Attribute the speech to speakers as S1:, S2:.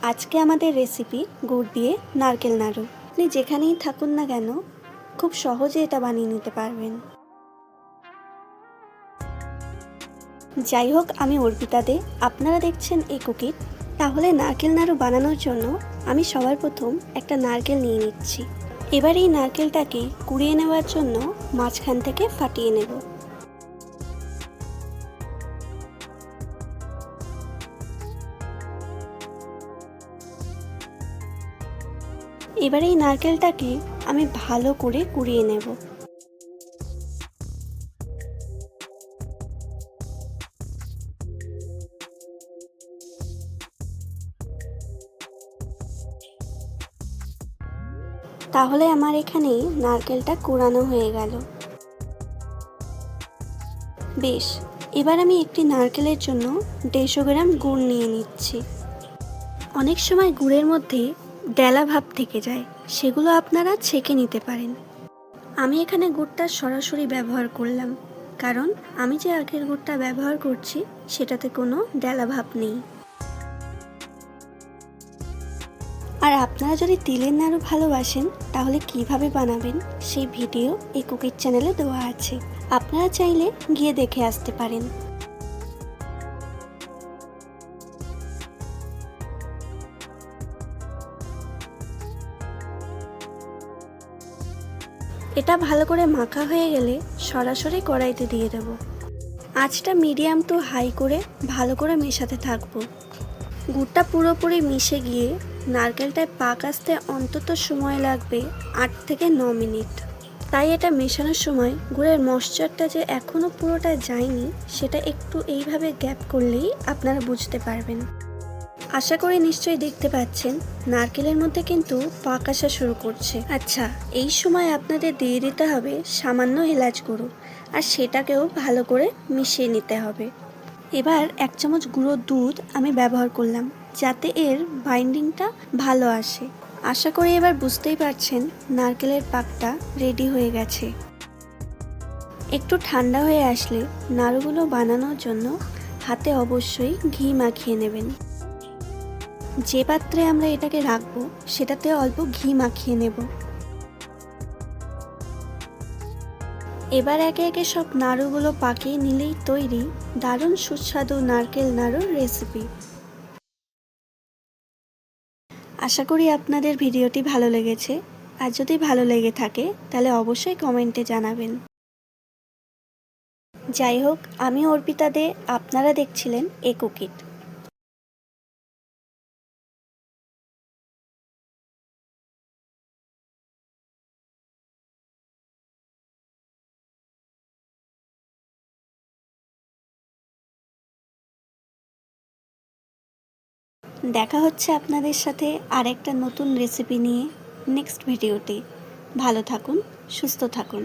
S1: আজকে আমাদের রেসিপি গুড় দিয়ে নারকেল নাড়ু। আপনি যেখানেই থাকুন না কেন খুব সহজে এটা বানিয়ে নিতে পারবেন। যাই হোক, আমি অর্পিতা দে, আপনারা দেখছেন এই কুকিট। তাহলে নারকেল নাড়ু বানানোর জন্য আমি সবার প্রথম একটা নারকেল নিয়ে নিচ্ছি। এবার এই নারকেলটাকে কুড়িয়ে নেওয়ার জন্য মাঝখান থেকে ফাটিয়ে নেব। এবার এই নারকেলটাকে আমি ভালো করে কুড়িয়ে নেব। তাহলে আমার এখানে নারকেলটা কুড়ানো হয়ে গেল। বেশ, এবার আমি একটি নারকেলের জন্য 150 গ্রাম গুড় নিয়ে নিচ্ছি। অনেক সময় গুড়ের মধ্যে ডেলা ভাব থেকে যায়, সেগুলো আপনারা ছেঁকে নিতে পারেন। আমি এখানে গুড়টা সরাসরি ব্যবহার করলাম, কারণ আমি যে আগের গুড়টা ব্যবহার করছি সেটাতে কোনো ডেলা ভাব নেই। আর আপনারা যদি তিলের নাড়ু ভালোবাসেন তাহলে কিভাবে বানাবেন সেই ভিডিও এই কুকির চ্যানেলে দেওয়া আছে, আপনারা চাইলে গিয়ে দেখে আসতে পারেন। এটা ভালো করে মাখা হয়ে গেলে সরাসরি কড়াইতে দিয়ে দেব। আঁচটা মিডিয়াম টু হাই করে ভালো করে মেশাতে থাকবো। গুড়টা পুরোপুরি মিশে গিয়ে নারকেলটায় পাক আসতে অন্তত সময় লাগবে 8 থেকে 9 মিনিট। তাই এটা মেশানোর সময় গুড়ের ময়েশ্চারটা যে এখনও পুরোটা যায়নি সেটা একটু এইভাবে গ্যাপ করলেই আপনারা বুঝতে পারবেন। আশা করি নিশ্চয়ই দেখতে পাচ্ছেন নারকেলের মধ্যে কিন্তু পাক আসা শুরু করছে। আচ্ছা, এই সময় আপনাদের দিয়ে দিতে হবে সামান্য এলাচ গুঁড়ো, আর সেটাকেও ভালো করে মিশিয়ে নিতে হবে। এবার 1 চামচ গুঁড়ো দুধ আমি ব্যবহার করলাম, যাতে এর বাইন্ডিংটা ভালো আসে। আশা করি এবার বুঝতেই পারছেন নারকেলের পাকটা রেডি হয়ে গেছে। একটু ঠান্ডা হয়ে আসলে নাড়ুগুলো বানানোর জন্য হাতে অবশ্যই ঘি মাখিয়ে নেবেন। যে পাত্রে আমরা এটাকে রাখবো সেটাতে অল্প ঘি মাখিয়ে নেব। এবার একে একে সব নাড়ুগুলো পাকিয়ে নিলেই তৈরি দারুণ সুস্বাদু নারকেল নাড়ুর রেসিপি। আশা করি আপনাদের ভিডিওটি ভালো লেগেছে, আর যদি ভালো লেগে থাকে তাহলে অবশ্যই কমেন্টে জানাবেন। যাই হোক, আমি অর্পিতা দে, আপনারা দেখছিলেন এ কুকিট। দেখা হচ্ছে আপনাদের সাথে আরেকটা নতুন রেসিপি নিয়ে নেক্সট ভিডিওতে। ভালো থাকুন, সুস্থ থাকুন।